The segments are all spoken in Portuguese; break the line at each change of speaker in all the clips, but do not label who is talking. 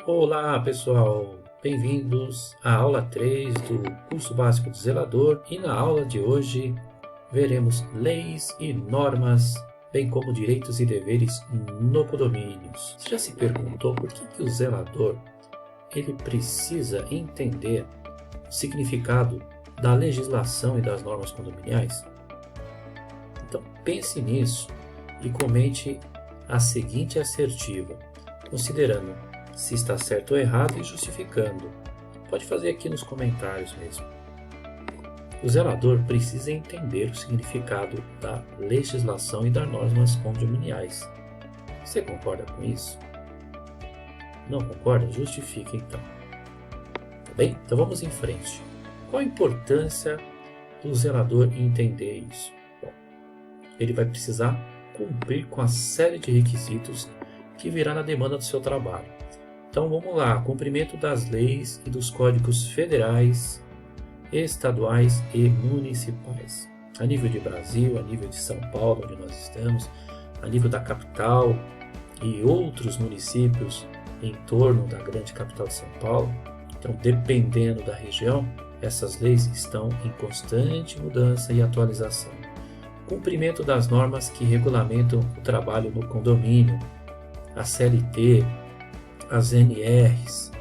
Olá pessoal, bem-vindos à aula 3 do curso básico de zelador e na aula de hoje veremos leis e normas, bem como direitos e deveres no condomínio. Você já se perguntou por que o zelador ele precisa entender o significado da legislação e das normas condominiais? Então pense nisso e comente a seguinte assertiva, considerando se está certo ou errado e justificando. Pode fazer aqui nos comentários mesmo. O zelador precisa entender o significado da legislação e das normas condominiais. Você concorda com isso? Não concorda? Justifique então. Tá bem? Então vamos em frente. Qual a importância do zelador entender isso? Bom, ele vai precisar cumprir com a série de requisitos que virá na demanda do seu trabalho. Então vamos lá, cumprimento das leis e dos códigos federais, estaduais e municipais. A nível de Brasil, a nível de São Paulo, onde nós estamos, a nível da capital e outros municípios em torno da grande capital de São Paulo. Então, dependendo da região, essas leis estão em constante mudança e atualização. Cumprimento das normas que regulamentam o trabalho no condomínio, a CLT, as NRs,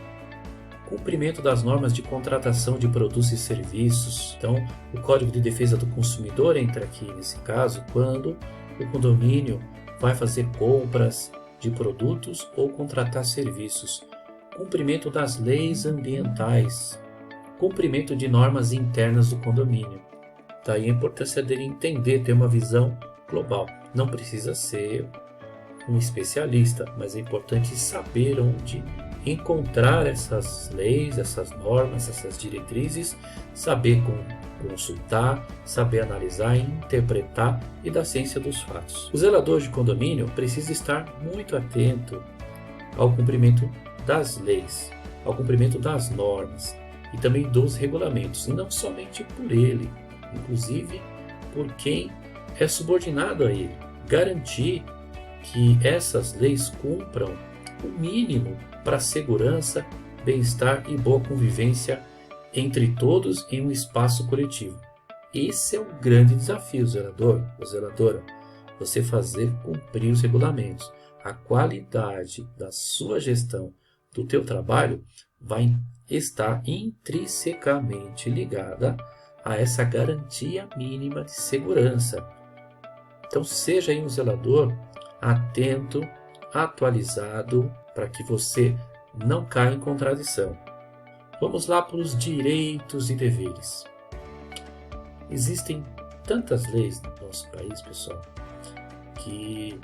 cumprimento das normas de contratação de produtos e serviços. Então, o Código de Defesa do Consumidor entra aqui nesse caso quando o condomínio vai fazer compras de produtos ou contratar serviços. Cumprimento das leis ambientais, cumprimento de normas internas do condomínio. Daí a importância dele entender, ter uma visão global. Não precisa ser um especialista, mas é importante saber onde encontrar essas leis, essas normas, essas diretrizes, saber consultar, saber analisar, interpretar e da ciência dos fatos. O zelador de condomínio precisa estar muito atento ao cumprimento das leis, ao cumprimento das normas e também dos regulamentos, e não somente por ele, inclusive por quem é subordinado a ele. Garantir que essas leis cumpram o mínimo para a segurança, bem-estar e boa convivência entre todos em um espaço coletivo. Esse é o grande desafio, zelador ou zeladora, você fazer cumprir os regulamentos. A qualidade da sua gestão do teu trabalho vai estar intrinsecamente ligada a essa garantia mínima de segurança. Então seja aí um zelador atento, atualizado, para que você não caia em contradição. Vamos lá para os direitos e deveres. Existem tantas leis no nosso país, pessoal, que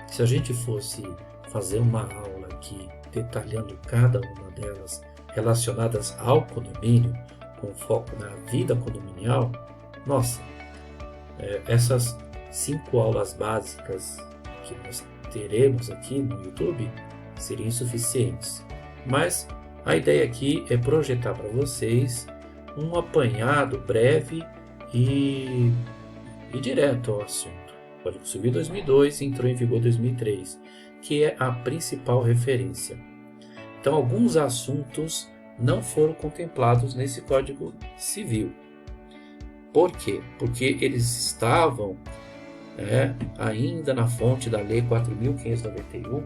se a gente fosse fazer uma aula aqui detalhando cada uma delas relacionadas ao condomínio, com foco na vida condominial, nossa, essas 5 aulas básicas que nós teremos aqui no YouTube seriam insuficientes. Mas a ideia aqui é projetar para vocês um apanhado breve e direto ao assunto. O Código Civil 2002 entrou em vigor em 2003, que é a principal referência. Então, alguns assuntos não foram contemplados nesse Código Civil. Por quê? Porque eles estavam ainda na fonte da Lei 4.591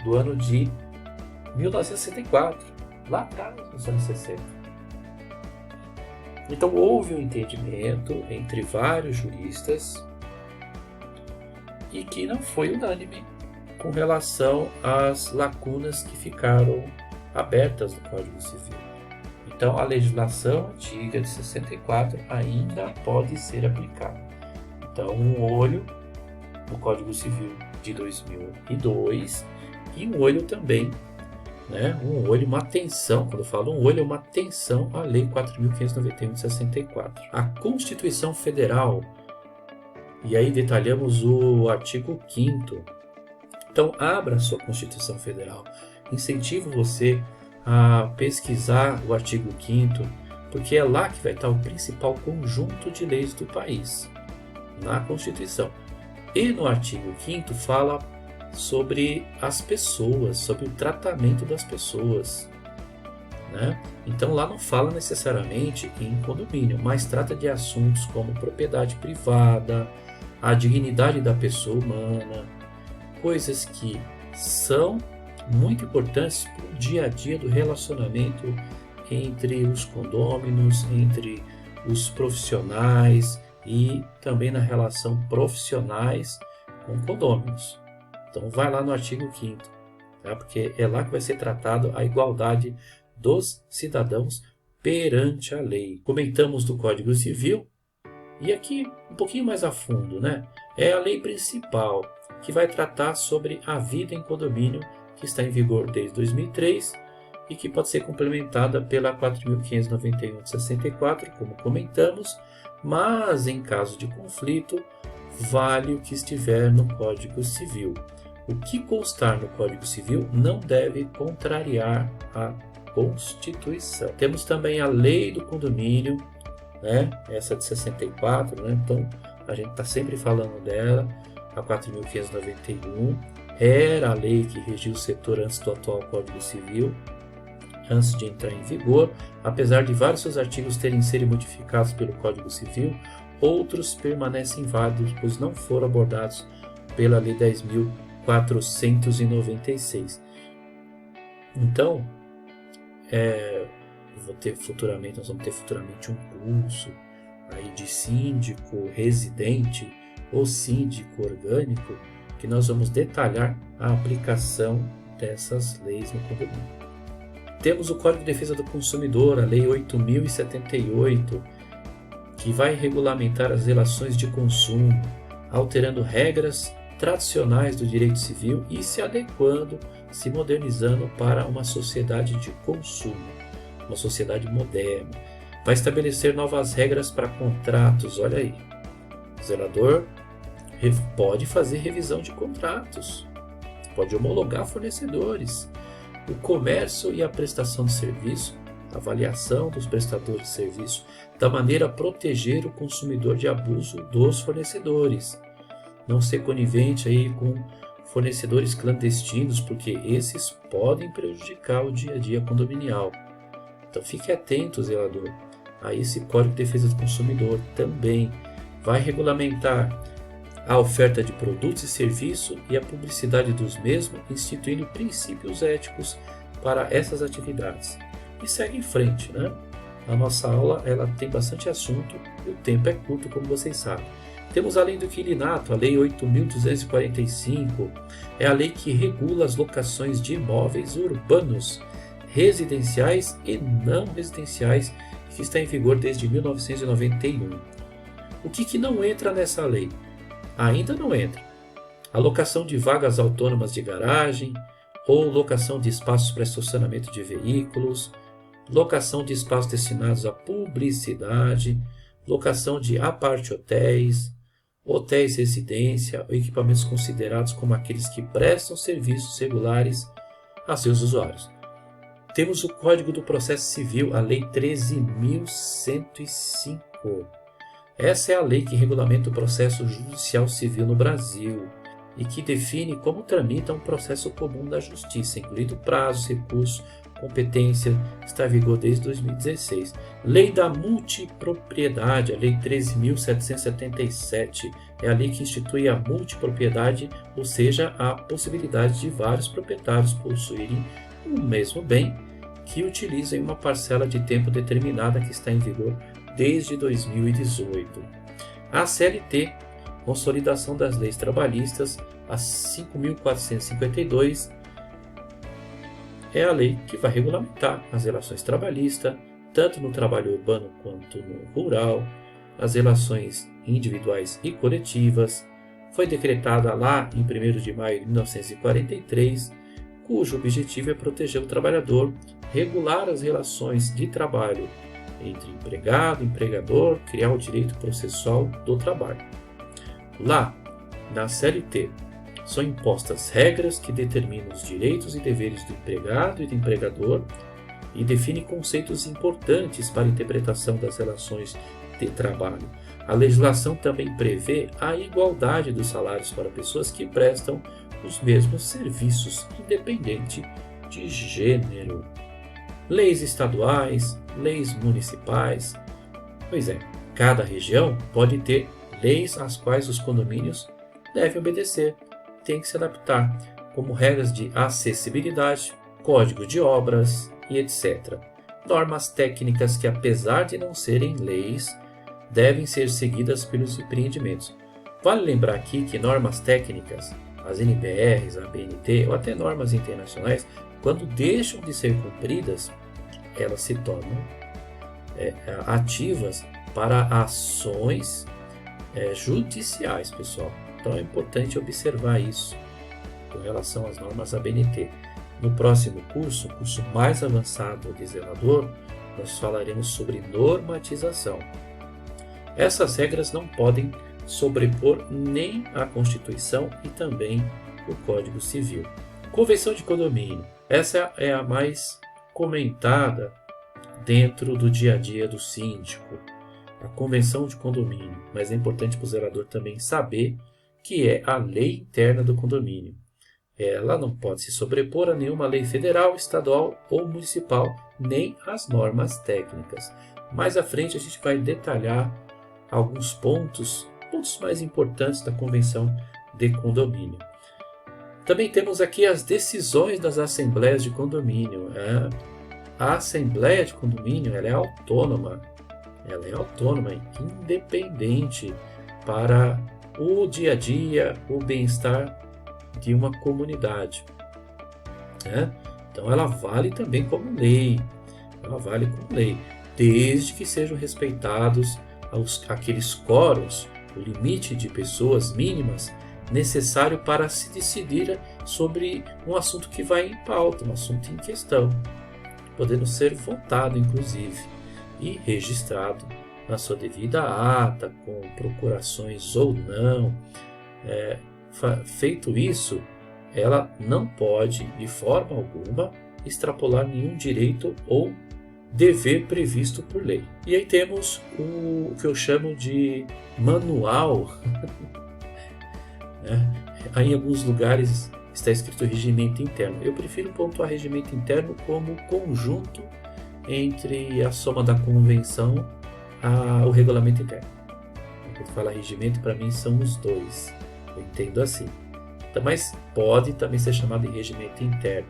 do ano de 1964, lá atrás, nos anos 60. Então houve um entendimento entre vários juristas e que não foi unânime com relação às lacunas que ficaram abertas no Código Civil. Então a legislação antiga de 64 ainda pode ser aplicada. Então um olho no Código Civil de 2002 e um olho também, uma atenção, quando eu falo um olho, é uma atenção à Lei 4.591 de 64. A Constituição Federal, e aí detalhamos o artigo 5º. Então abra a sua Constituição Federal, incentivo você a pesquisar o artigo 5º, porque é lá que vai estar o principal conjunto de leis do país, na Constituição. E no artigo 5º fala sobre as pessoas, sobre o tratamento das pessoas, né? Então lá não fala necessariamente em condomínio, mas trata de assuntos como propriedade privada, a dignidade da pessoa humana, coisas que são muito importantes para o dia a dia do relacionamento entre os condôminos, entre os profissionais e também na relação profissionais com condôminos. Então vai lá no artigo 5º, tá? Porque é lá que vai ser tratado a igualdade dos cidadãos perante a lei. Comentamos do Código Civil e aqui um pouquinho mais a fundo, né? É a lei principal que vai tratar sobre a vida em condomínio, que está em vigor desde 2003 e que pode ser complementada pela 4.591 de 64, como comentamos, mas em caso de conflito, vale o que estiver no Código Civil. O que constar no Código Civil não deve contrariar a Constituição. Temos também a Lei do Condomínio, né? Essa de 64, né? Então a gente está sempre falando dela. A 4.591 era a lei que regia o setor antes do atual Código Civil, antes de entrar em vigor. Apesar de vários seus artigos terem sido modificados pelo Código Civil, outros permanecem válidos, pois não foram abordados pela Lei 10.496. Então, nós vamos ter futuramente um curso aí de síndico residente ou síndico orgânico, que nós vamos detalhar a aplicação dessas leis no condomínio. Temos o Código de Defesa do Consumidor, a Lei 8.078, que vai regulamentar as relações de consumo, alterando regras tradicionais do direito civil e se adequando, se modernizando para uma sociedade de consumo, uma sociedade moderna. Vai estabelecer novas regras para contratos, olha aí. O zelador pode fazer revisão de contratos, pode homologar fornecedores, o comércio e a prestação de serviço, a avaliação dos prestadores de serviço, da maneira a proteger o consumidor de abuso dos fornecedores. Não ser conivente aí com fornecedores clandestinos, porque esses podem prejudicar o dia a dia condominial. Então fique atento, zelador, a esse Código de Defesa do Consumidor também. Vai regulamentar a oferta de produtos e serviços e a publicidade dos mesmos, instituindo princípios éticos para essas atividades. E segue em frente, né? A nossa aula ela tem bastante assunto e o tempo é curto, como vocês sabem. Temos a Lei do Inquilinato, a Lei 8.245, é a lei que regula as locações de imóveis urbanos, residenciais e não residenciais, que está em vigor desde 1991. O que não entra nessa lei? Ainda não entra. A locação de vagas autônomas de garagem, ou locação de espaços para estacionamento de veículos, locação de espaços destinados à publicidade, locação de apart-hotéis, hotéis residência ou equipamentos considerados como aqueles que prestam serviços regulares a seus usuários. Temos o Código do Processo Civil, a Lei 13.105. Essa é a lei que regulamenta o processo judicial civil no Brasil e que define como tramita um processo comum da justiça, incluindo prazos, recursos, competência, está em vigor desde 2016. Lei da multipropriedade, a Lei 13.777, é a lei que institui a multipropriedade, ou seja, a possibilidade de vários proprietários possuírem o mesmo bem que utilizam uma parcela de tempo determinada, que está em vigor desde 2018. A CLT, Consolidação das Leis Trabalhistas, a 5.452, é a lei que vai regulamentar as relações trabalhistas, tanto no trabalho urbano quanto no rural, as relações individuais e coletivas. Foi decretada lá em 1º de maio de 1943, cujo objetivo é proteger o trabalhador, regular as relações de trabalho entre empregado e empregador, criar o direito processual do trabalho. Lá, na CLT, são impostas regras que determinam os direitos e deveres do empregado e do empregador e definem conceitos importantes para a interpretação das relações de trabalho. A legislação também prevê a igualdade dos salários para pessoas que prestam os mesmos serviços, independente de gênero. Leis estaduais, leis municipais. Pois é, cada região pode ter leis às quais os condomínios devem obedecer, têm que se adaptar, como regras de acessibilidade, código de obras e etc. Normas técnicas que, apesar de não serem leis, devem ser seguidas pelos empreendimentos. Vale lembrar aqui que normas técnicas, as NBRs, a ABNT ou até normas internacionais, quando deixam de ser cumpridas, elas se tornam ativas para ações judiciais, pessoal. Então é importante observar isso com relação às normas ABNT. No próximo curso, o curso mais avançado de zelador, nós falaremos sobre normatização. Essas regras não podem sobrepor nem a Constituição e também o Código Civil. Convenção de condomínio. Essa é a mais comentada dentro do dia a dia do síndico. A convenção de condomínio. Mas é importante para o zelador também saber que é a lei interna do condomínio. Ela não pode se sobrepor a nenhuma lei federal, estadual ou municipal, nem às normas técnicas. Mais à frente a gente vai detalhar alguns pontos mais importantes da convenção de condomínio. Também temos aqui as decisões das assembleias de condomínio. A assembleia de condomínio ela é autônoma e independente para o dia a dia, o bem-estar de uma comunidade. Então ela vale também como lei. Desde que sejam respeitados aqueles quóruns, o limite de pessoas mínimas necessário para se decidir sobre um assunto que vai em pauta, um assunto em questão, podendo ser votado inclusive e registrado na sua devida ata, com procurações ou não. Feito isso, ela não pode de forma alguma extrapolar nenhum direito ou dever previsto por lei. E aí temos o que eu chamo de manual. Em alguns lugares está escrito regimento interno. Eu prefiro pontuar regimento interno como conjunto entre a soma da convenção ao regulamento interno. Quando fala regimento, para mim são os dois. Eu entendo assim. Então, mas pode também ser chamado de regimento interno.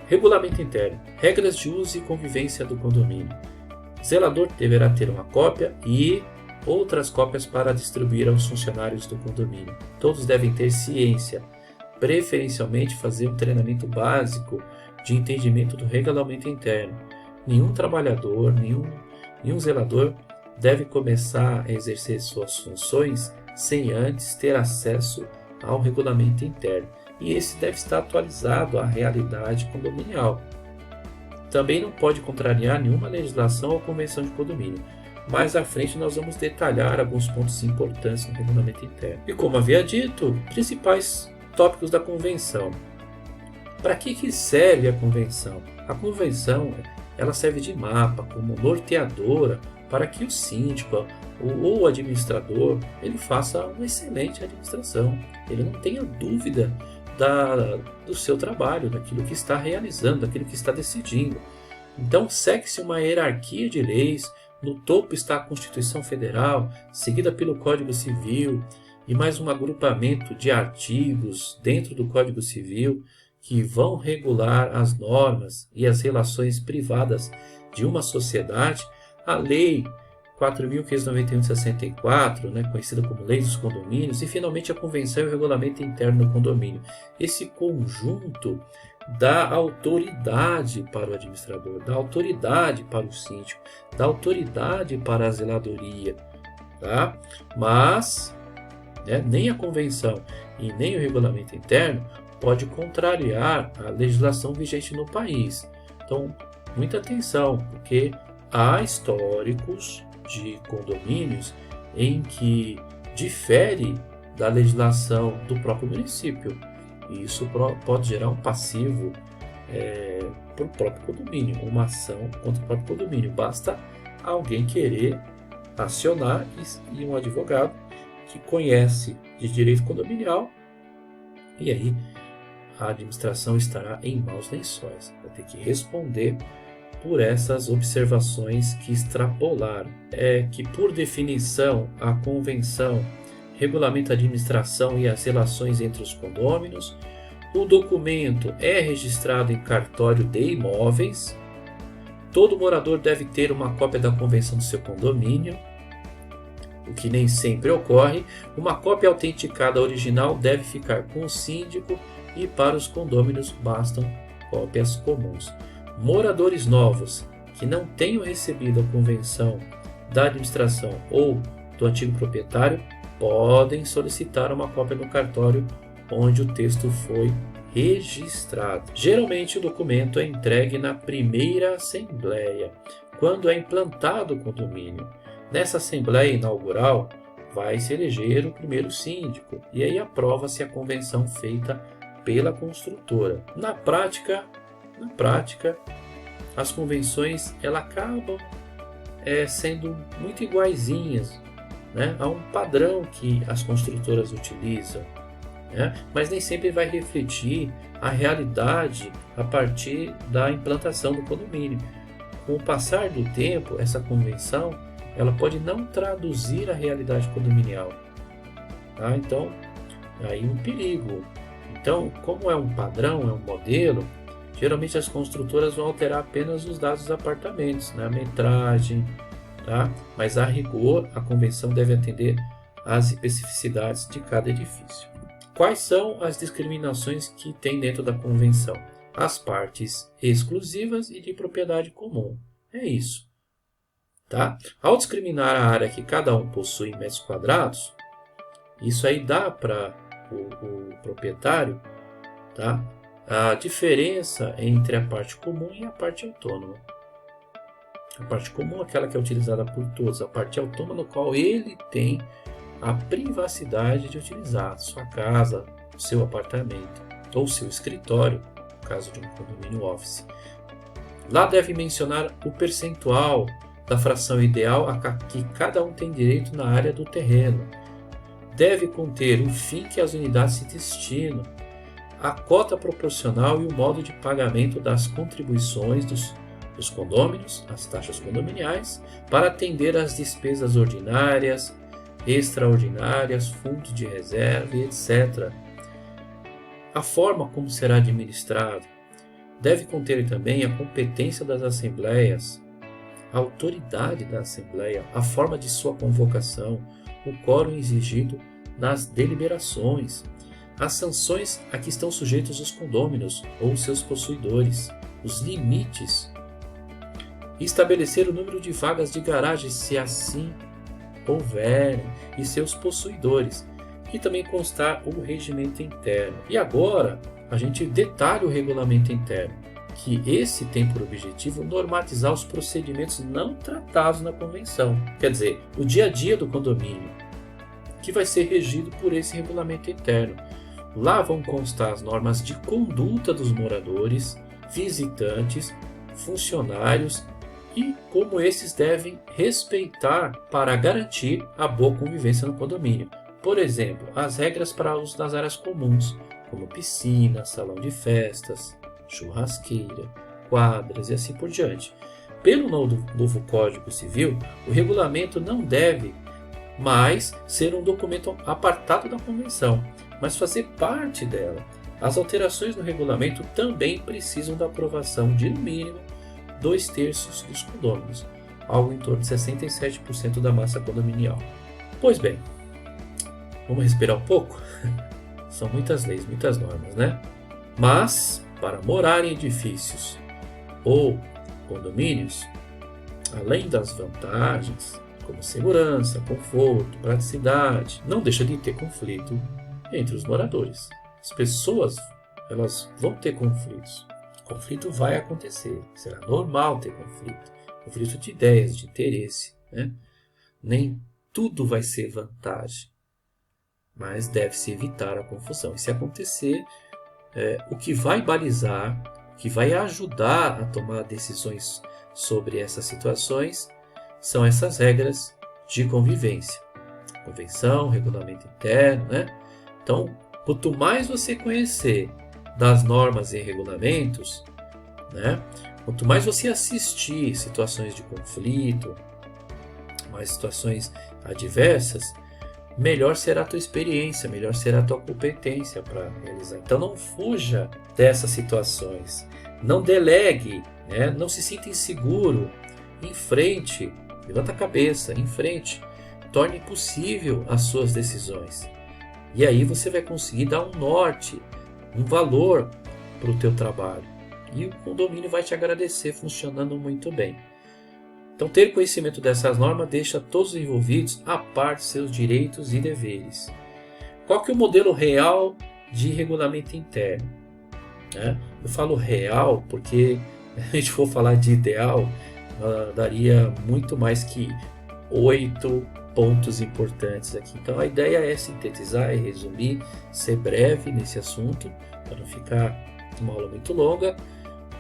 Regulamento interno. Regras de uso e convivência do condomínio. Zelador deverá ter uma cópia e outras cópias para distribuir aos funcionários do condomínio. Todos devem ter ciência, preferencialmente fazer um treinamento básico de entendimento do regulamento interno. Nenhum trabalhador, nenhum zelador deve começar a exercer suas funções sem antes ter acesso ao regulamento interno. E esse deve estar atualizado à realidade condominial. Também não pode contrariar nenhuma legislação ou convenção de condomínio. Mais à frente nós vamos detalhar alguns pontos importantes no regulamento interno. E como havia dito, principais tópicos da convenção. Para que serve a convenção? A convenção ela serve de mapa, como norteadora, para que o síndico ou o administrador ele faça uma excelente administração. Ele não tenha dúvida do seu trabalho, daquilo que está realizando, daquilo que está decidindo. Então segue-se uma hierarquia de leis. No topo está a Constituição Federal, seguida pelo Código Civil e mais um agrupamento de artigos dentro do Código Civil que vão regular as normas e as relações privadas de uma sociedade. A Lei 4.591 de 64, conhecida como Lei dos Condomínios, e finalmente a Convenção e o Regulamento Interno do Condomínio. Esse conjunto dá autoridade para o administrador, dá autoridade para o síndico, dá autoridade para a zeladoria. Tá? Mas nem a Convenção e nem o Regulamento Interno pode contrariar a legislação vigente no país. Então, muita atenção, porque há históricos de condomínios em que difere da legislação do próprio município. E isso pode gerar um passivo para o próprio condomínio, uma ação contra o próprio condomínio. Basta alguém querer acionar e um advogado que conhece de direito condominial E aí a administração estará em maus lençóis. Vai ter que responder por essas observações que extrapolaram. É que, por definição, a convenção regulamenta a administração e as relações entre os condôminos. O documento é registrado em cartório de imóveis. Todo morador deve ter uma cópia da convenção do seu condomínio, o que nem sempre ocorre. Uma cópia autenticada original deve ficar com o síndico e para os condôminos bastam cópias comuns. Moradores novos que não tenham recebido a convenção da administração ou do antigo proprietário podem solicitar uma cópia no cartório onde o texto foi registrado. Geralmente o documento é entregue na primeira assembleia, quando é implantado o condomínio. Nessa assembleia inaugural vai se eleger o primeiro síndico e aí aprova-se a convenção feita pela construtora. Na prática, as convenções acabam sendo muito iguaizinhas, né, a um padrão que as construtoras utilizam, né, mas nem sempre vai refletir a realidade a partir da implantação do condomínio. Com o passar do tempo, essa convenção ela pode não traduzir a realidade condominial. Tá? Então, aí um perigo. Então, como é um padrão, é um modelo, geralmente as construtoras vão alterar apenas os dados dos apartamentos, né? A metragem, tá? Mas a rigor, a convenção deve atender às especificidades de cada edifício. Quais são as discriminações que tem dentro da convenção? As partes exclusivas e de propriedade comum. É isso. Tá? Ao discriminar a área que cada um possui em metros quadrados, isso aí dá para o proprietário, tá, a diferença entre a parte comum e a parte autônoma. A parte comum é aquela que é utilizada por todos, a parte autônoma no qual ele tem a privacidade de utilizar sua casa, seu apartamento ou seu escritório, no caso de um condomínio office. Lá deve mencionar o percentual da fração ideal a que cada um tem direito na área do terreno. Deve conter o fim que as unidades se destinam, a cota proporcional e o modo de pagamento das contribuições dos condôminos, as taxas condominiais, para atender às despesas ordinárias, extraordinárias, fundos de reserva, etc. A forma como será administrado deve conter também a competência das assembleias, a autoridade da Assembleia, a forma de sua convocação, o quórum exigido nas deliberações, as sanções a que estão sujeitos os condôminos ou seus possuidores, os limites, estabelecer o número de vagas de garagem, se assim houverem, e seus possuidores, e também constar o regimento interno. E agora a gente detalha o regulamento interno, que esse tem por objetivo normatizar os procedimentos não tratados na convenção. Quer dizer, o dia a dia do condomínio, que vai ser regido por esse regulamento interno. Lá vão constar as normas de conduta dos moradores, visitantes, funcionários e como esses devem respeitar para garantir a boa convivência no condomínio. Por exemplo, as regras para uso das áreas comuns, como piscina, salão de festas, churrasqueira, quadras e assim por diante. Pelo novo Código Civil, o regulamento não deve mais ser um documento apartado da convenção, mas fazer parte dela. As alterações no regulamento também precisam da aprovação de, no mínimo, 2/3 dos condôminos, algo em torno de 67% da massa condominial. Pois bem, vamos respirar um pouco? São muitas leis, muitas normas, né? Mas, para morar em edifícios ou condomínios, além das vantagens como segurança, conforto, praticidade, não deixa de ter conflito entre os moradores. As pessoas, elas vão ter conflitos. Conflito vai acontecer, será normal ter conflito. Conflito de ideias, de interesse, né? Nem tudo vai ser vantagem, mas deve-se evitar a confusão. E se acontecer, o que vai balizar, o que vai ajudar a tomar decisões sobre essas situações são essas regras de convivência. Convenção, regulamento interno, né? Então, Quanto mais você conhecer das normas e regulamentos, né? Quanto mais você assistir situações de conflito, mais situações adversas, melhor será a tua experiência, melhor será a tua competência para realizar. Então não fuja dessas situações, não delegue, né? Não se sinta inseguro, enfrente, levanta a cabeça, enfrente, torne possível as suas decisões. E aí você vai conseguir dar um norte, um valor para o teu trabalho. E o condomínio vai te agradecer funcionando muito bem. Então, ter conhecimento dessas normas deixa todos os envolvidos a par de seus direitos e deveres. Qual que é o modelo real de regulamento interno? Eu falo real porque se a gente for falar de ideal, daria muito mais que 8 pontos importantes aqui. Então, a ideia é sintetizar e resumir, ser breve nesse assunto, para não ficar uma aula muito longa,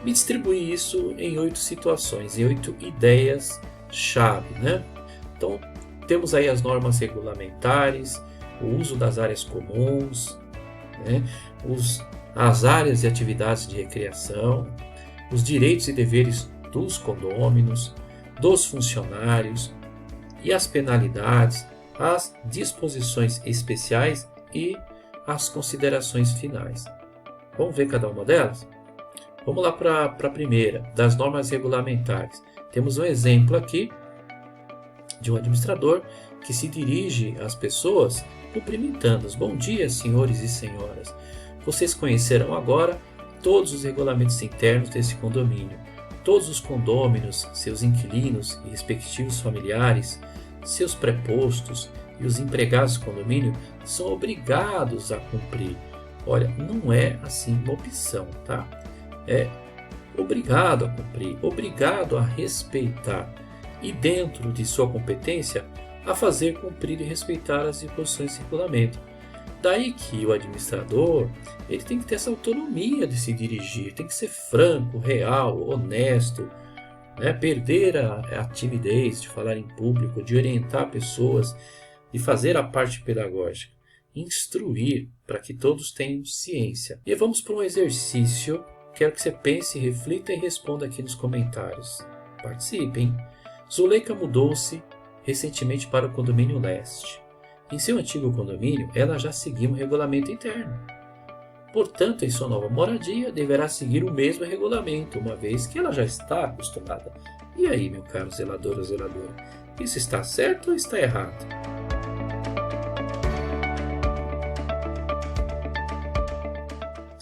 e distribuir isso em 8 situações, em 8 ideias-chave, né? Então, temos aí as normas regulamentares, o uso das áreas comuns, né? As áreas e atividades de recreação, os direitos e deveres dos condôminos, dos funcionários e as penalidades, as disposições especiais e as considerações finais. Vamos ver cada uma delas? Vamos lá para a primeira, das normas regulamentares. Temos um exemplo aqui de um administrador que se dirige às pessoas cumprimentando-as. Bom dia, senhores e senhoras. Vocês conhecerão agora todos os regulamentos internos desse condomínio. Todos os condôminos, seus inquilinos e respectivos familiares, seus prepostos e os empregados do condomínio são obrigados a cumprir. Olha, não é assim uma opção, tá? É obrigado a cumprir, obrigado a respeitar e, dentro de sua competência, a fazer cumprir e respeitar as disposições do regulamento. Daí que o administrador ele tem que ter essa autonomia de se dirigir, tem que ser franco, real, honesto, né? Perder a timidez de falar em público, de orientar pessoas, de fazer a parte pedagógica, instruir para que todos tenham ciência. E vamos para um exercício. Quero que você pense, reflita e responda aqui nos comentários. Participe, hein? Zuleika mudou-se recentemente para o condomínio leste. Em seu antigo condomínio, ela já seguia um regulamento interno. Portanto, em sua nova moradia, deverá seguir o mesmo regulamento, uma vez que ela já está acostumada. E aí, meu caro zelador ou zeladora, isso está certo ou está errado?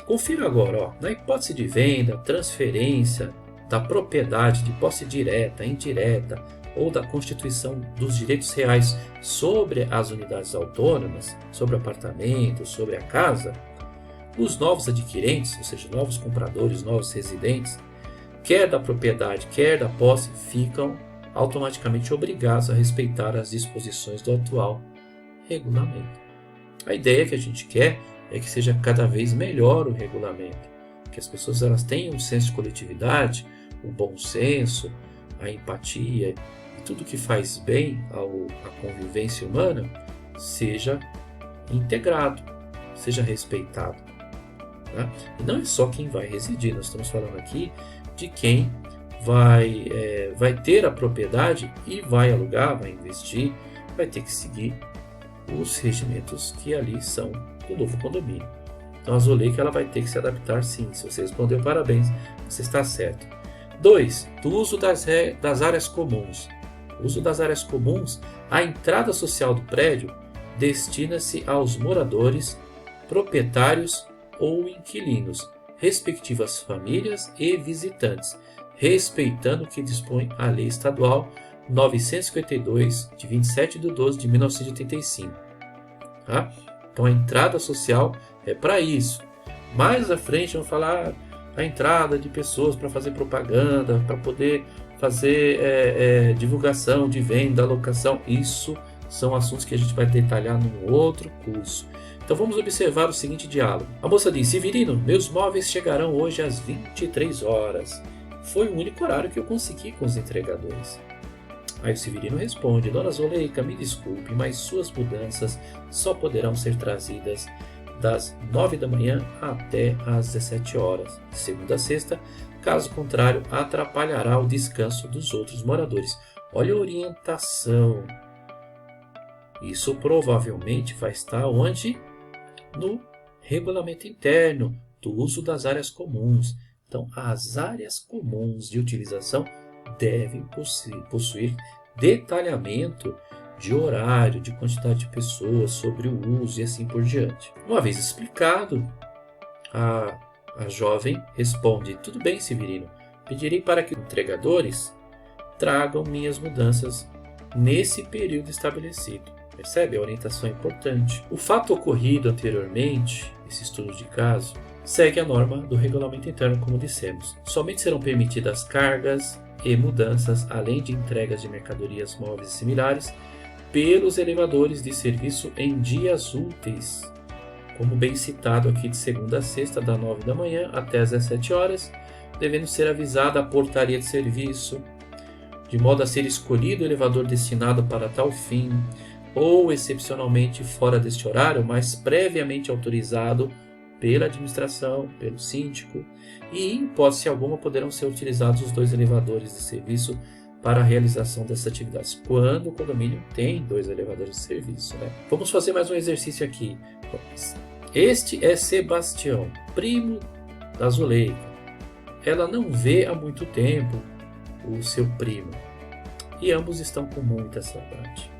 Confira agora, na hipótese de venda, transferência da propriedade de posse direta, indireta ou da constituição dos direitos reais sobre as unidades autônomas, sobre o apartamento, sobre a casa, os novos adquirentes, ou seja, novos compradores, novos residentes, quer da propriedade, quer da posse, ficam automaticamente obrigados a respeitar as disposições do atual regulamento. A ideia que a gente quer é que seja cada vez melhor o regulamento, que as pessoas elas tenham um senso de coletividade, o bom senso, a empatia e tudo que faz bem à convivência humana seja integrado, seja respeitado. Tá? E não é só quem vai residir, nós estamos falando aqui de quem vai ter a propriedade e vai alugar, vai investir, vai ter que seguir os regimentos que ali são do novo condomínio. Então a Zuleika ela vai ter que se adaptar sim. Se você respondeu, parabéns, você está certo. 2. Do uso das áreas comuns. O uso das áreas comuns, a entrada social do prédio destina-se aos moradores, proprietários ou inquilinos, respectivas famílias e visitantes, respeitando o que dispõe a Lei Estadual 952, de 27 de 12 de 1985. Tá? Então a entrada social é para isso. Mais à frente vamos falar a entrada de pessoas para fazer propaganda, para poder fazer divulgação de venda, alocação. Isso são assuntos que a gente vai detalhar num outro curso. Então vamos observar o seguinte diálogo. A moça diz: Severino, meus móveis chegarão hoje às 23 horas. Foi o único horário que eu consegui com os entregadores. Aí o Severino responde: Dona Zuleika, me desculpe, mas suas mudanças só poderão ser trazidas das 9 da manhã até as 17 horas, de segunda a sexta. Caso contrário, atrapalhará o descanso dos outros moradores. Olha a orientação. Isso provavelmente vai estar onde? No regulamento interno do uso das áreas comuns. Então, as áreas comuns de utilização devem possuir detalhamento de horário, de quantidade de pessoas, sobre o uso e assim por diante. Uma vez explicado, a jovem responde: tudo bem, Severino, pedirei para que os entregadores tragam minhas mudanças nesse período estabelecido. Percebe? A orientação é importante. O fato ocorrido anteriormente, esse estudo de caso, segue a norma do regulamento interno, como dissemos. Somente serão permitidas cargas e mudanças, além de entregas de mercadorias móveis e similares, pelos elevadores de serviço em dias úteis, como bem citado aqui, de segunda a sexta, da 9 da manhã até as 17 horas, devendo ser avisada a portaria de serviço, de modo a ser escolhido o elevador destinado para tal fim, ou excepcionalmente fora deste horário, mas previamente autorizado pela administração, pelo síndico, e em hipótese alguma poderão ser utilizados os 2 elevadores de serviço para a realização dessas atividades, quando o condomínio tem 2 elevadores de serviço, né? Vamos fazer mais um exercício aqui. Este é Sebastião, primo da Zuleika. Ela não vê há muito tempo o seu primo, e ambos estão com muita saudade.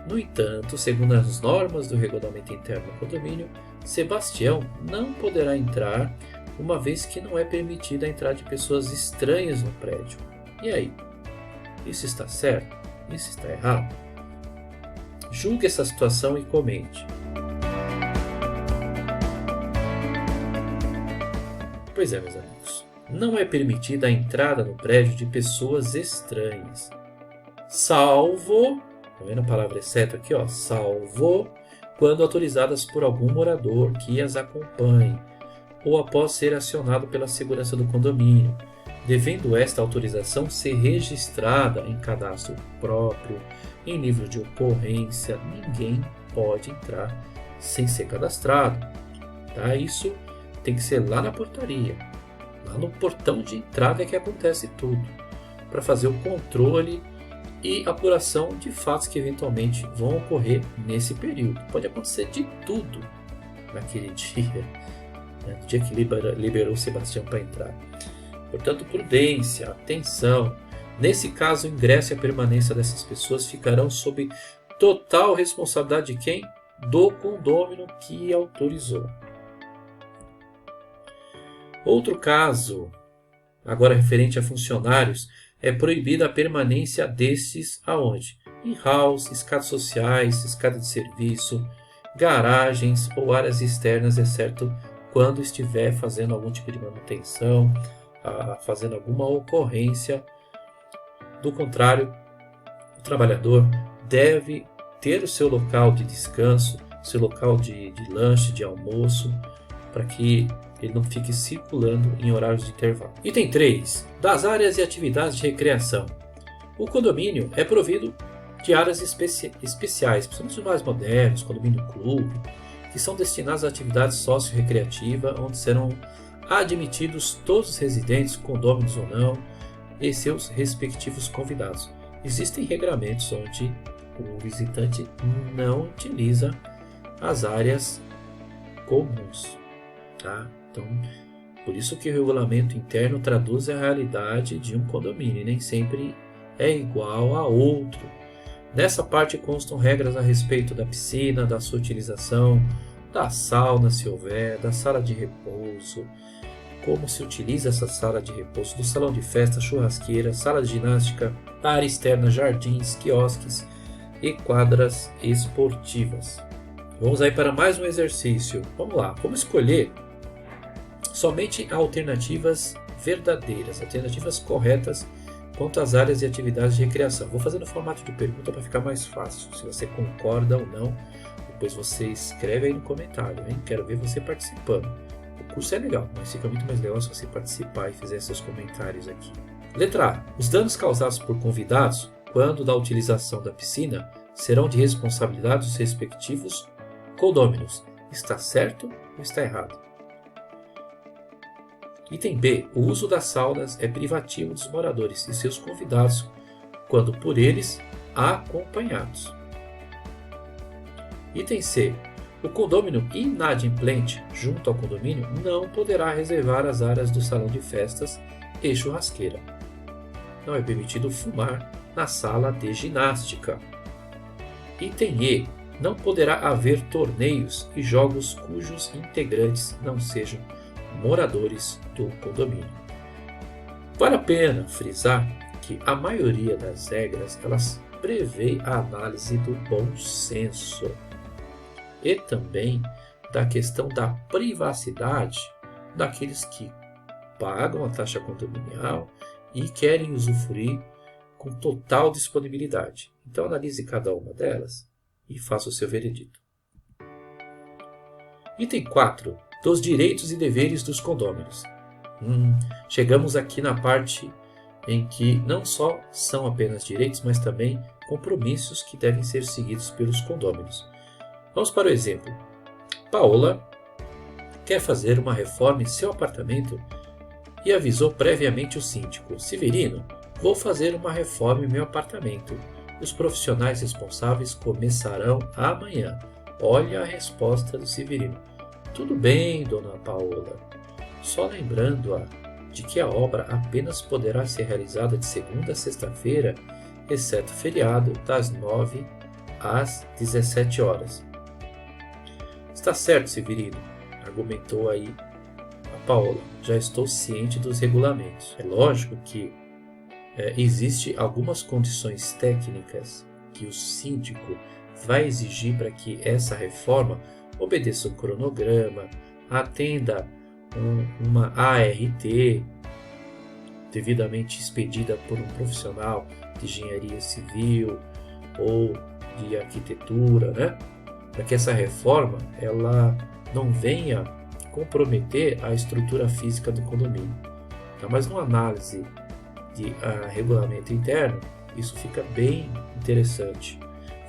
No entanto, segundo as normas do regulamento interno do condomínio, Sebastião não poderá entrar, uma vez que não é permitida a entrada de pessoas estranhas no prédio. E aí? Isso está certo? Isso está errado? Julgue essa situação e comente. Pois é, meus amigos. Não é permitida a entrada no prédio de pessoas estranhas, salvo, tá vendo a palavra exceto aqui, ó, salvo quando autorizadas por algum morador que as acompanhe, ou após ser acionado pela segurança do condomínio, devendo esta autorização ser registrada em cadastro próprio, em livro de ocorrência. Ninguém pode entrar sem ser cadastrado, tá? Isso tem que ser lá na portaria, lá no portão de entrada é que acontece tudo, para fazer o controle e apuração de fatos que eventualmente vão ocorrer nesse período. Pode acontecer de tudo naquele dia, né? No dia que liberou o Sebastião para entrar. Portanto, prudência, atenção. Nesse caso, o ingresso e a permanência dessas pessoas ficarão sob total responsabilidade de quem? Do condômino que autorizou. Outro caso, agora referente a funcionários, é proibida a permanência destes aonde? Em halls, escadas sociais, escada de serviço, garagens ou áreas externas, exceto quando estiver fazendo algum tipo de manutenção, fazendo alguma ocorrência. Do contrário, o trabalhador deve ter o seu local de descanso, seu local de lanche, de almoço, para que ele não fique circulando em horários de intervalo. Item 3. Das áreas e atividades de recreação. O condomínio é provido de áreas especiais, principalmente os mais modernos, condomínio clube, que são destinadas a atividades socio-recreativas, onde serão admitidos todos os residentes, condôminos ou não, e seus respectivos convidados. Existem regramentos onde o visitante não utiliza as áreas comuns, tá? Então, por isso que o regulamento interno traduz a realidade de um condomínio e nem sempre é igual a outro. Nessa parte constam regras a respeito da piscina, da sua utilização, da sauna se houver, da sala de repouso, como se utiliza essa sala de repouso, do salão de festa, churrasqueira, sala de ginástica, área externa, jardins, quiosques e quadras esportivas. Vamos aí para mais um exercício. Vamos lá, vamos escolher somente alternativas verdadeiras, alternativas corretas quanto às áreas e atividades de recreação. Vou fazer no formato de pergunta para ficar mais fácil. Se você concorda ou não, depois você escreve aí no comentário, hein? Quero ver você participando. O curso é legal, mas fica muito mais legal se você participar e fizer seus comentários aqui. Letra A. Os danos causados por convidados, quando da utilização da piscina, serão de responsabilidade dos respectivos condôminos, está certo ou está errado? Item B. O uso das saunas é privativo dos moradores e seus convidados, quando por eles acompanhados. Item C. O condômino inadimplente junto ao condomínio não poderá reservar as áreas do salão de festas e churrasqueira. Não é permitido fumar na sala de ginástica. Item E. Não poderá haver torneios e jogos cujos integrantes não sejam moradores do condomínio. Vale a pena frisar que a maioria das regras elas prevê a análise do bom senso e também da questão da privacidade daqueles que pagam a taxa condominial e querem usufruir com total disponibilidade. Então analise cada uma delas e faça o seu veredito. Item 4. Dos direitos e deveres dos condôminos. Chegamos aqui na parte em que não só são apenas direitos, mas também compromissos que devem ser seguidos pelos condôminos. Vamos para o exemplo. Paola quer fazer uma reforma em seu apartamento e avisou previamente o síndico: Severino, vou fazer uma reforma em meu apartamento. Os profissionais responsáveis começarão amanhã. Olha a resposta do Severino. Tudo bem, dona Paola. Só lembrando-a de que a obra apenas poderá ser realizada de segunda a sexta-feira, exceto feriado, das 9 às 17 horas. Está certo, Severino, argumentou aí a Paola. Já estou ciente dos regulamentos. É lógico que existe algumas condições técnicas que o síndico vai exigir para que essa reforma obedeça um cronograma, atenda uma ART devidamente expedida por um profissional de engenharia civil ou de arquitetura, né? Para que essa reforma ela não venha comprometer a estrutura física do condomínio. Então, mas numa análise de regulamento interno, isso fica bem interessante.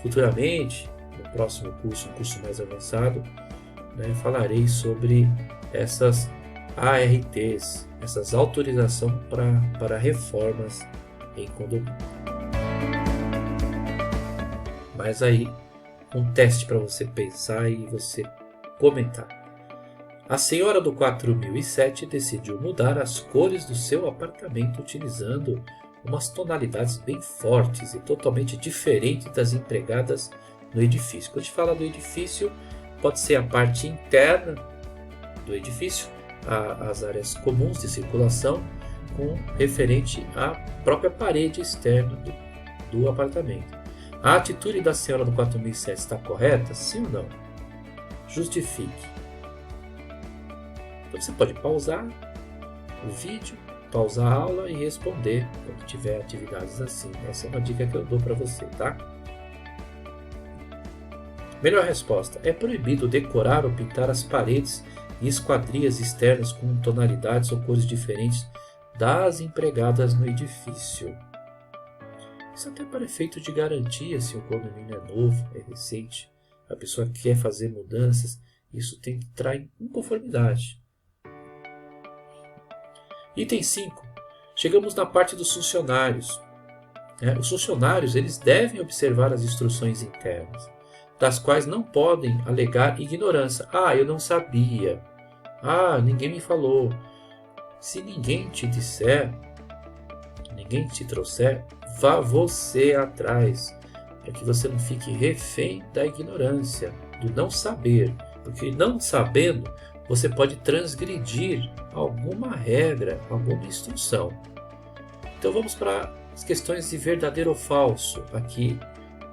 Futuramente, no próximo curso, um curso mais avançado, né, falarei sobre essas ARTs, essas autorizações para reformas em condomínio. Mas aí, um teste para você pensar e você comentar. A senhora do 4007 decidiu mudar as cores do seu apartamento utilizando umas tonalidades bem fortes e totalmente diferentes das empregadas no edifício. Quando a gente fala do edifício, pode ser a parte interna do edifício, as áreas comuns de circulação, com referente à própria parede externa do apartamento. A atitude da senhora do 4007 está correta? Sim ou não? Justifique. Então você pode pausar o vídeo, pausar a aula e responder quando tiver atividades assim. Essa é uma dica que eu dou para você, tá? Melhor resposta. É proibido decorar ou pintar as paredes e esquadrias externas com tonalidades ou cores diferentes das empregadas no edifício. Isso até para efeito de garantia, se o condomínio é novo, é recente, a pessoa quer fazer mudanças, isso tem que entrar em conformidade. Item 5. Chegamos na parte dos funcionários. Os funcionários eles devem observar as instruções internas, das quais não podem alegar ignorância. Eu não sabia. Ninguém me falou. Se ninguém te disser, ninguém te trouxer, vá você atrás, para que você não fique refém da ignorância, do não saber, porque não sabendo, você pode transgredir alguma regra, alguma instrução. Então vamos para as questões de verdadeiro ou falso, aqui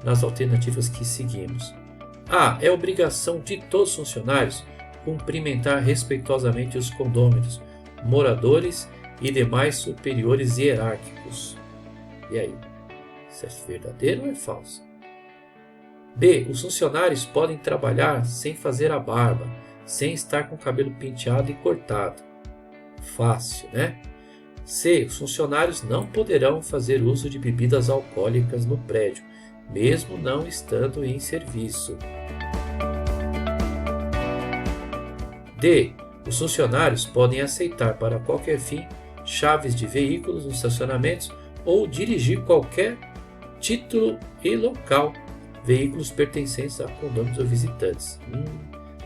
nas alternativas que seguimos. É obrigação de todos os funcionários cumprimentar respeitosamente os condôminos, moradores e demais superiores hierárquicos. E aí? Isso é verdadeiro ou é falso? B. Os funcionários podem trabalhar sem fazer a barba, sem estar com o cabelo penteado e cortado. Fácil, né? C. Os funcionários não poderão fazer uso de bebidas alcoólicas no prédio, mesmo não estando em serviço. D. Os funcionários podem aceitar para qualquer fim chaves de veículos nos estacionamentos ou dirigir qualquer título e local veículos pertencentes a condôminos ou visitantes.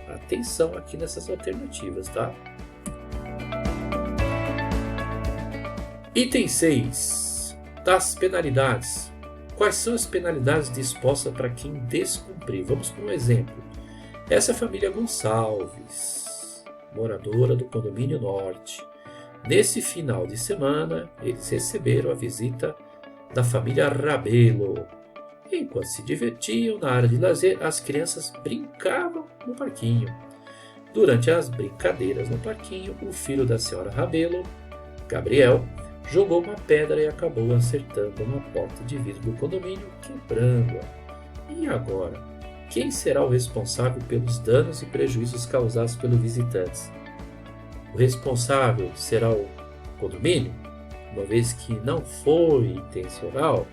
Atenção aqui nessas alternativas, tá? Item 6. Das penalidades. Quais são as penalidades dispostas para quem descumprir? Vamos por um exemplo. Essa família Gonçalves, moradora do Condomínio Norte. Nesse final de semana, eles receberam a visita da família Rabelo. Enquanto se divertiam na área de lazer, as crianças brincavam no parquinho. Durante as brincadeiras no parquinho, o filho da senhora Rabelo, Gabriel, jogou uma pedra e acabou acertando uma porta de vidro do condomínio, quebrando-a. E agora? Quem será o responsável pelos danos e prejuízos causados pelos visitantes? O responsável será o condomínio, uma vez que não foi intencional?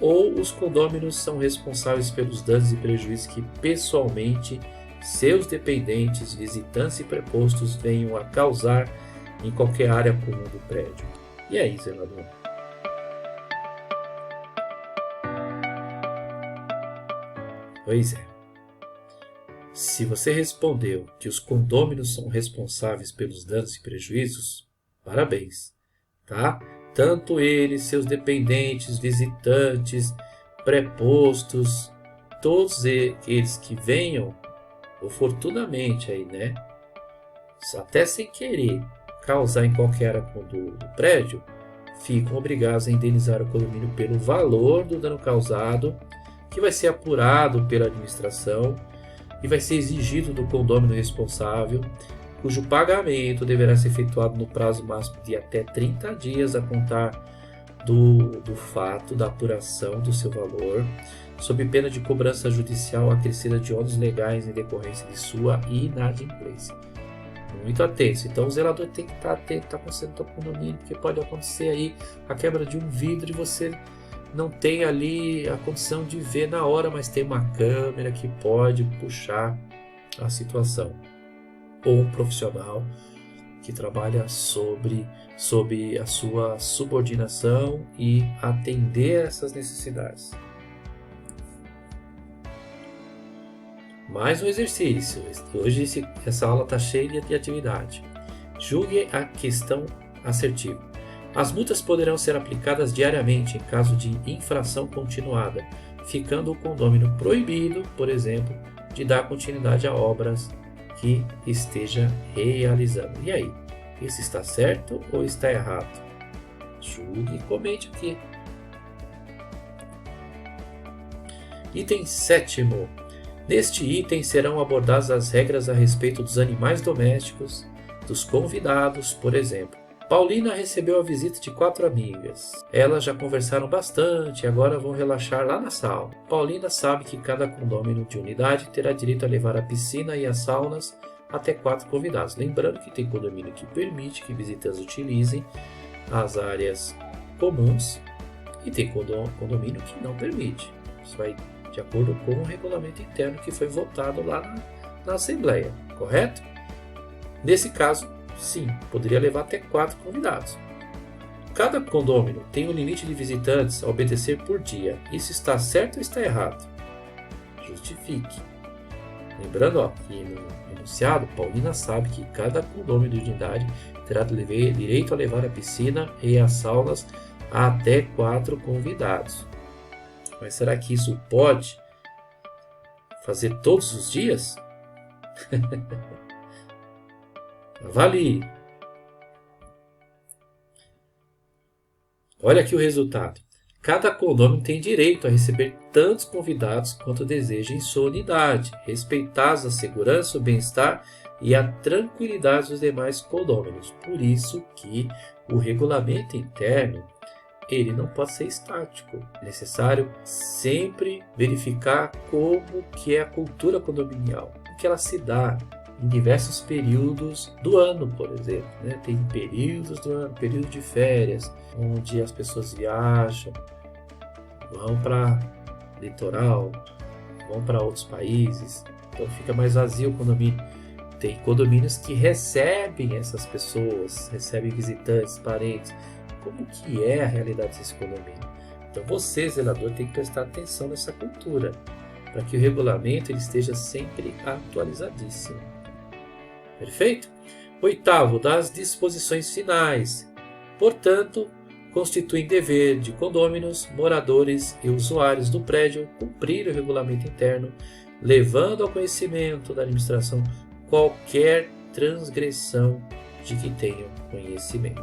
Ou os condôminos são responsáveis pelos danos e prejuízos que pessoalmente seus dependentes, visitantes e prepostos venham a causar em qualquer área comum do prédio? E aí, zelador? Pois é. Se você respondeu que os condôminos são responsáveis pelos danos e prejuízos, parabéns, tá? Tanto eles, seus dependentes, visitantes, prepostos, todos eles que venham, oportunamente aí, né? Até sem querer causar em qualquer área do prédio, ficam obrigados a indenizar o condomínio pelo valor do dano causado, que vai ser apurado pela administração e vai ser exigido do condômino responsável, cujo pagamento deverá ser efetuado no prazo máximo de até 30 dias a contar do fato da apuração do seu valor, sob pena de cobrança judicial acrescida de ônus legais em decorrência de sua inadimplência. Muito atento. Então o zelador tem que estar atento, estar considerando o condomínio, porque pode acontecer aí a quebra de um vidro e você não tem ali a condição de ver na hora, mas tem uma câmera que pode puxar a situação. Ou um profissional que trabalha sob a sua subordinação e atender essas necessidades. Mais um exercício. Hoje essa aula está cheia de atividade. Julgue a questão assertiva. As multas poderão ser aplicadas diariamente em caso de infração continuada, ficando o condômino proibido, por exemplo, de dar continuidade a obras que esteja realizando. E aí? Isso está certo ou está errado? Julgue e comente aqui. Item 7º. Neste item serão abordadas as regras a respeito dos animais domésticos, dos convidados, por exemplo. Paulina recebeu a visita de 4 amigas. Elas já conversaram bastante e agora vão relaxar lá na sala. Paulina sabe que cada condômino de unidade terá direito a levar a piscina e as saunas até 4 convidados. Lembrando que tem condomínio que permite que visitantes utilizem as áreas comuns e tem condomínio que não permite. Isso vai de acordo com o regulamento interno que foi votado lá na Assembleia, correto? Nesse caso, sim, poderia levar até 4 convidados. Cada condômino tem um limite de visitantes a obedecer por dia. Isso está certo ou está errado? Justifique. Lembrando que no enunciado, Paulina sabe que cada condômino de unidade terá direito a levar a piscina e as saunas a até 4 convidados. Mas será que isso pode fazer todos os dias? Avalie. Olha aqui o resultado. Cada condômino tem direito a receber tantos convidados quanto deseja em sua unidade, respeitados a segurança, o bem-estar e a tranquilidade dos demais condôminos. Por isso que o regulamento interno ele não pode ser estático. É necessário sempre verificar como que é a cultura condominial, o que ela se dá em diversos períodos do ano, por exemplo. Né? Tem períodos do ano, período de férias, onde as pessoas viajam, vão para litoral, vão para outros países, então fica mais vazio o condomínio. tem condomínios que recebem essas pessoas, recebem visitantes, parentes. Como que é a realidade desse condomínio? Então você, zelador, tem que prestar atenção nessa cultura, para que o regulamento ele esteja sempre atualizadíssimo. Perfeito? Oitavo, das disposições finais. Portanto, constituem dever de condôminos, moradores e usuários do prédio cumprir o regulamento interno, levando ao conhecimento da administração qualquer transgressão de que tenham conhecimento.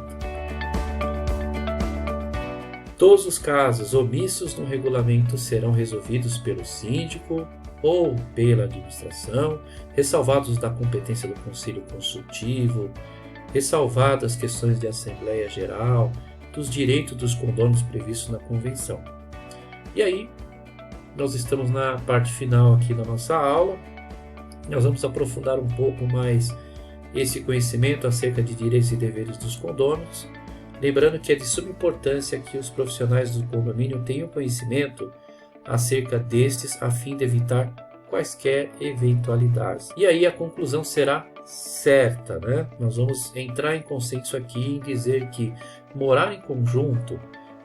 Todos os casos omissos no regulamento serão resolvidos pelo síndico ou pela administração, ressalvados da competência do Conselho Consultivo, ressalvadas questões de Assembleia Geral, dos direitos dos condôminos previstos na Convenção. E aí, nós estamos na parte final aqui da nossa aula. Nós vamos aprofundar um pouco mais esse conhecimento acerca de direitos e deveres dos condôminos. Lembrando que é de suma importância que os profissionais do condomínio tenham conhecimento acerca destes a fim de evitar quaisquer eventualidades. E aí a conclusão será certa, né? Nós vamos entrar em consenso aqui em dizer que morar em conjunto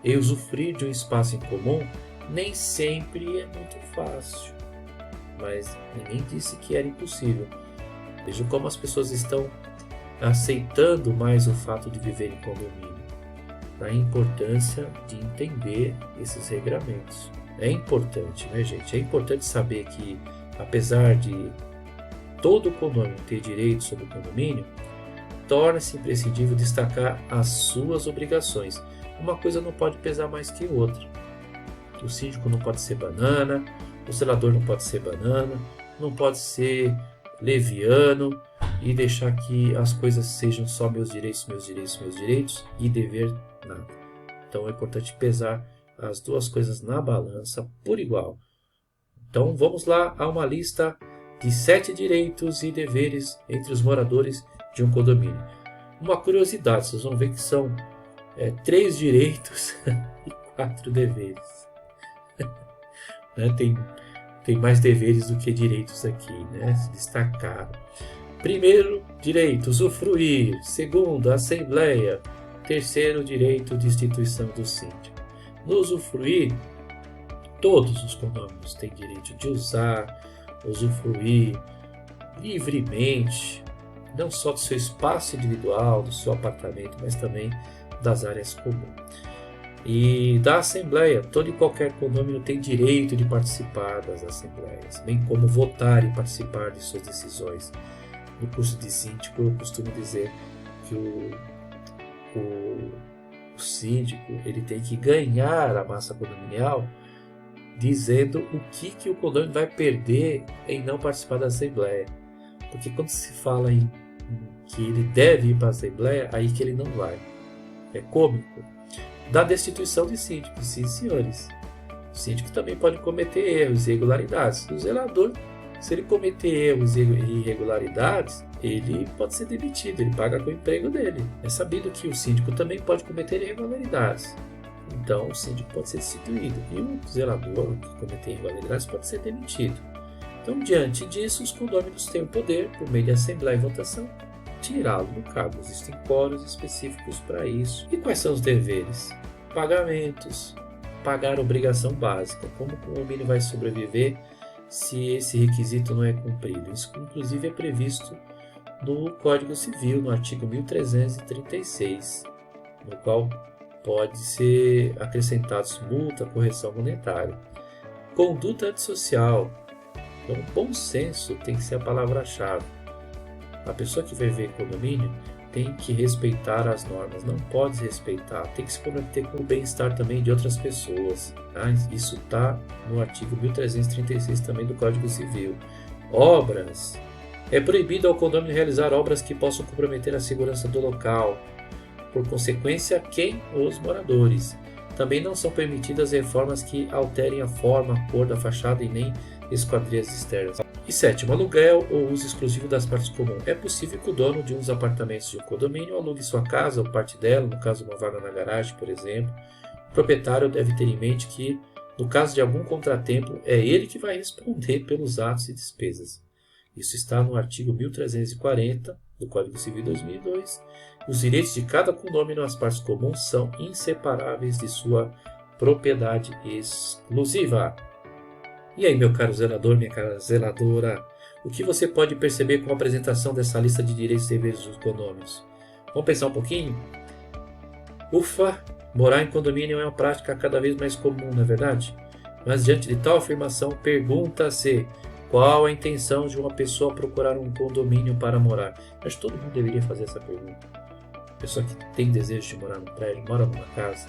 e usufruir de um espaço em comum nem sempre é muito fácil, mas ninguém disse que era impossível. Veja como as pessoas estão aceitando mais o fato de viver em condomínio. A importância de entender esses regramentos. É importante, né, gente? É importante saber que, apesar de todo condomínio ter direito sobre o condomínio, torna-se imprescindível destacar as suas obrigações. Uma coisa não pode pesar mais que outra. O síndico não pode ser banana, o zelador não pode ser banana, não pode ser leviano e deixar que as coisas sejam só meus direitos e dever nada. Então é importante pesar as duas coisas na balança por igual. Então vamos lá a uma lista de 7 direitos e deveres entre os moradores de um condomínio. Uma curiosidade, vocês vão ver que são 3 direitos e 4 deveres. Né? Tem mais deveres do que direitos aqui, né? Se destacaram. Primeiro direito, usufruir. Segundo, assembleia. Terceiro, direito de instituição do síndico. No usufruir, todos os condôminos têm direito de usar, usufruir livremente, não só do seu espaço individual, do seu apartamento, mas também das áreas comuns. E da assembleia, todo e qualquer condômino tem direito de participar das assembleias, bem como votar e participar de suas decisões. No curso de síndico, eu costumo dizer que o síndico ele tem que ganhar a massa condominial dizendo o que o condomínio vai perder em não participar da assembleia. Porque quando se fala em que ele deve ir para a assembleia, aí que ele não vai. É cômico. Da destituição de síndico, sim senhores. O síndico também pode cometer erros e irregularidades. O zelador, se ele cometer erros e irregularidades, ele pode ser demitido, ele paga com o emprego dele. É sabido que o síndico também pode cometer irregularidades. Então o síndico pode ser destituído e o zelador que cometer irregularidades pode ser demitido. Então, diante disso, os condôminos têm o poder, por meio de assembleia e votação, tirá-lo do cargo. Existem quóruns específicos para isso. E quais são os deveres? Pagamentos, pagar a obrigação básica. Como o condomínio vai sobreviver se esse requisito não é cumprido? Isso, inclusive, é previsto no Código Civil, no artigo 1336, no qual pode ser acrescentados multa, correção monetária. Conduta antissocial. Então, bom senso tem que ser a palavra-chave. A pessoa que vai viver em condomínio tem que respeitar as normas, não pode respeitar, tem que se comprometer com o bem-estar também de outras pessoas. Tá? Isso está no artigo 1336 também do Código Civil. Obras. É proibido ao condomínio realizar obras que possam comprometer a segurança do local. Por consequência, quem? Os moradores. Também não são permitidas reformas que alterem a forma, a cor da fachada e nem esquadrias externas. E sétimo, aluguel ou uso exclusivo das partes comuns. É possível que o dono de um dos apartamentos de um condomínio alugue sua casa ou parte dela, no caso uma vaga na garagem, por exemplo. O proprietário deve ter em mente que, no caso de algum contratempo, é ele que vai responder pelos atos e despesas. Isso está no artigo 1340 do Código Civil de 2002. Os direitos de cada condômino às partes comuns são inseparáveis de sua propriedade exclusiva. E aí, meu caro zelador, minha cara zeladora, o que você pode perceber com a apresentação dessa lista de direitos e deveres dos condôminos? Vamos pensar um pouquinho? Ufa, morar em condomínio é uma prática cada vez mais comum, não é verdade? Mas diante de tal afirmação, pergunta-se qual a intenção de uma pessoa procurar um condomínio para morar? Acho que todo mundo deveria fazer essa pergunta. Pessoa que tem desejo de morar num prédio, mora numa casa,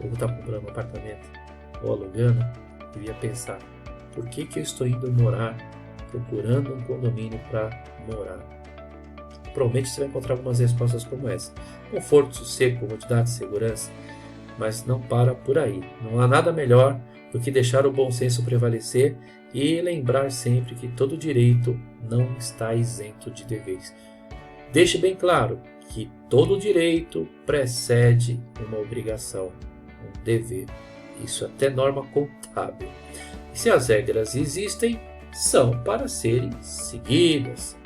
ou está comprando um apartamento, ou alugando, devia pensar: por que eu estou indo morar, procurando um condomínio para morar? Provavelmente você vai encontrar algumas respostas como essa: conforto, sossego, comodidade, segurança. Mas não para por aí. Não há nada melhor do que deixar o bom senso prevalecer e lembrar sempre que todo direito não está isento de deveres. Deixe bem claro que todo direito precede uma obrigação, um dever. Isso até norma contábil. E se as regras existem, são para serem seguidas.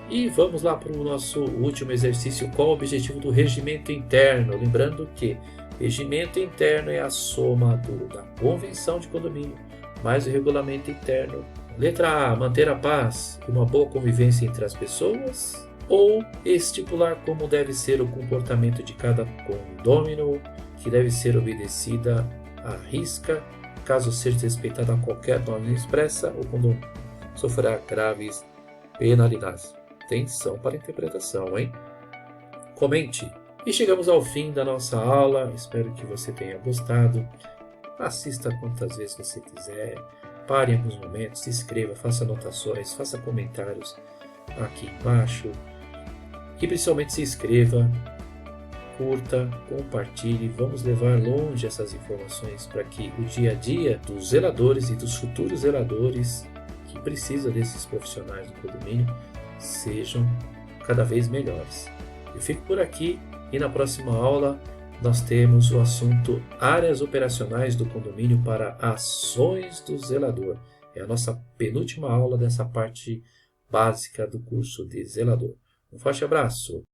E vamos lá para o nosso último exercício. Qual o objetivo do regimento interno? Lembrando que regimento interno é a soma da convenção de condomínio mais o regulamento interno. Letra A, manter a paz e uma boa convivência entre as pessoas. Ou estipular como deve ser o comportamento de cada condômino, que deve ser obedecida à risca. Caso seja respeitada qualquer norma expressa, o condômino sofrerá graves penalidades. Atenção para a interpretação, hein? Comente. E chegamos ao fim da nossa aula. Espero que você tenha gostado. Assista quantas vezes você quiser. Pare em alguns momentos, se inscreva, faça anotações, faça comentários aqui embaixo. E principalmente se inscreva, curta, compartilhe. Vamos levar longe essas informações para que o dia a dia dos zeladores e dos futuros zeladores que precisam desses profissionais do condomínio sejam cada vez melhores. Eu fico por aqui e na próxima aula nós temos o assunto áreas operacionais do condomínio para ações do zelador. É a nossa penúltima aula dessa parte básica do curso de zelador. Um forte abraço!